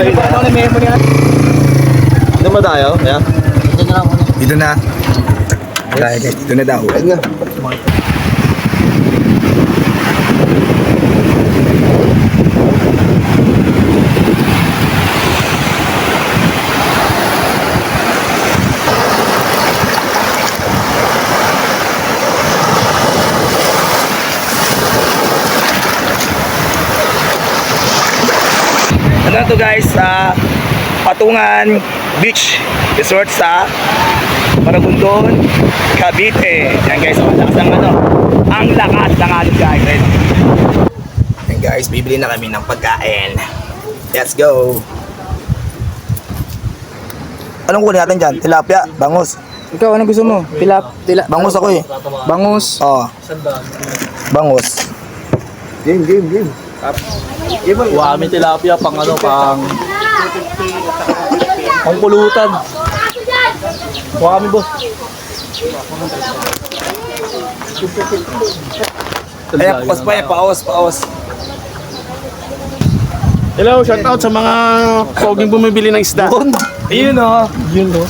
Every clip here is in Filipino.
Dito ba tayo? Yeah. Dito na. Tayo guys, dito na daw. Ano to guys, Patungan Beach Resort sa Maragondon, Cavite. Yan guys, ang lakas ng ating guys. Yan guys, bibili na kami ng pagkain. Let's go. Anong kunin natin dyan? Tilapia? Bangus? Ikaw, ano gusto mo? Bangus ako eh. Bangus. Oo. Bangus. Game. Kuha kami tilapia pang pulutan. Kuha kami boss. Ayan, paos. Hello, shout out sa mga poging bumibili ng isda. Ayun o.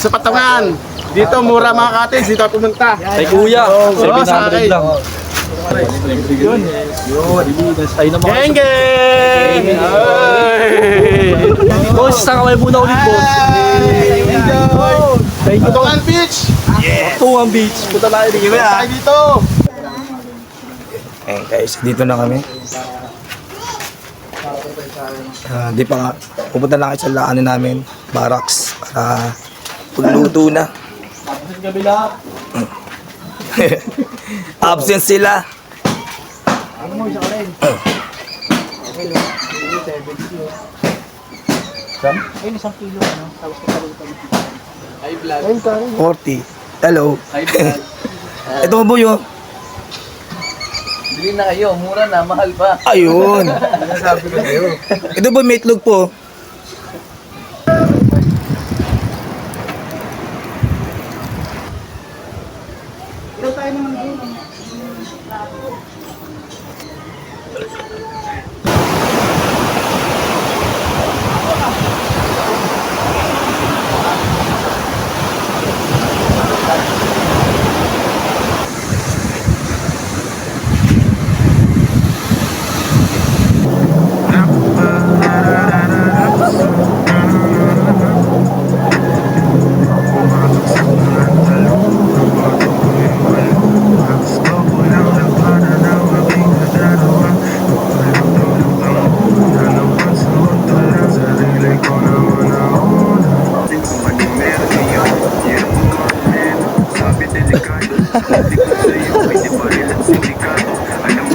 Sa Patungan. Dito mura mga katis, dito pumunta. Kay kuya. Oo, sa 700 akin. lang. Yun. Stay na mga. Geng! Boss, saan ka muna ulit boss? Patungan Beach! Patungan Beach. Punta tayo dito. Tayo dito! Eh guys, dito na kami. Di pa nga. Pupunta lang kayo sa laanan namin. Barracks. Para pagluto na. Absent sila. Ayun, 1 kilo, ano? Tapos kakalutan. 40. Hello. Ito ko boy oh. Bili na kayo, mura na, mahal pa. Ayun. Ito ba may itlog po?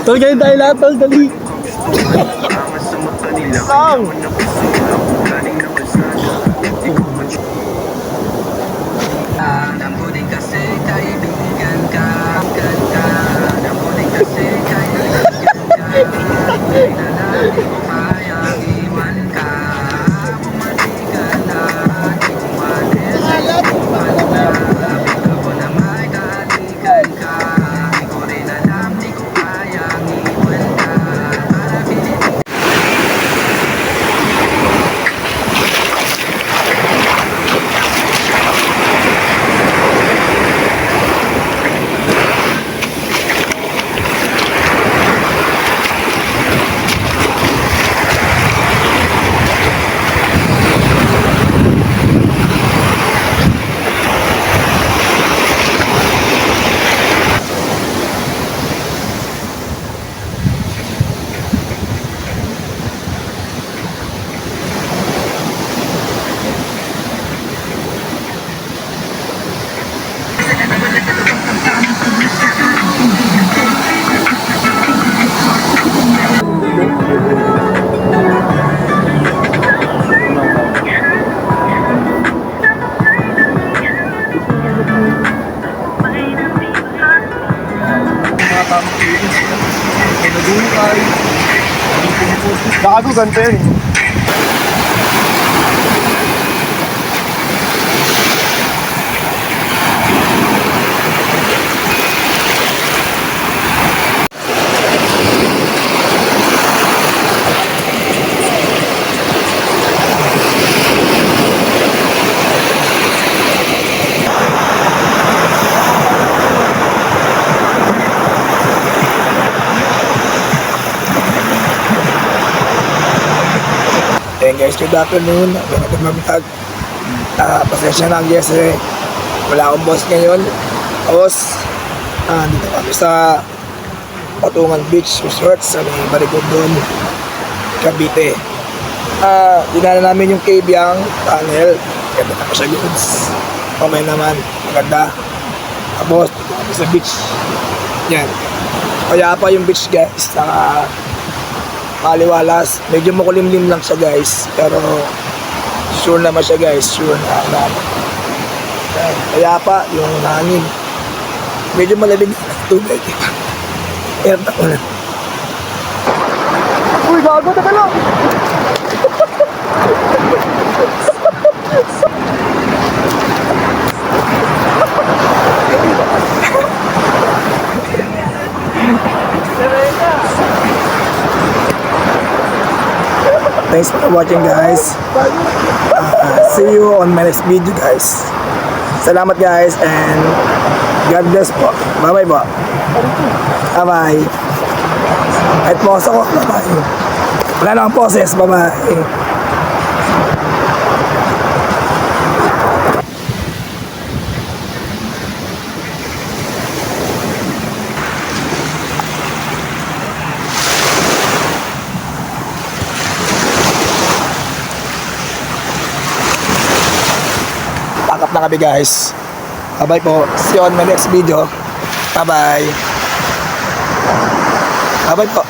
Tol, ganyan tayo lahat, tol, dali. Saan? Gago, ganito yun. Ayan guys, good afternoon. Ganito mag-vlog. Pasensya na kasi wala akong boss ngayon. Tapos, dito kami sa Patungan Beach Resort sa may Marigondon, Cavite. Dinala namin yung Kabyang Tunnel. Ganda na siya goods. Okay naman, maganda. Tapos, dito kami sa beach. Yan. Kaya pa yung beach guys, maliwalas. Medyo makulimlim lang siya guys. Pero, sure naman siya guys. Sure na. Kaya pa yung hangin. Medyo malamig na tubig. Pero tako na. Uy, gago, taga lang! Thanks for watching guys. See you on my next video guys. Salamat guys and God bless po. Bye bye po. Bye bye. At pause ako. Bye bye. Wala na akong poses. Bye bye. Pack up na kami guys. Bye bye po. See you on my next video. Bye bye. Bye bye po.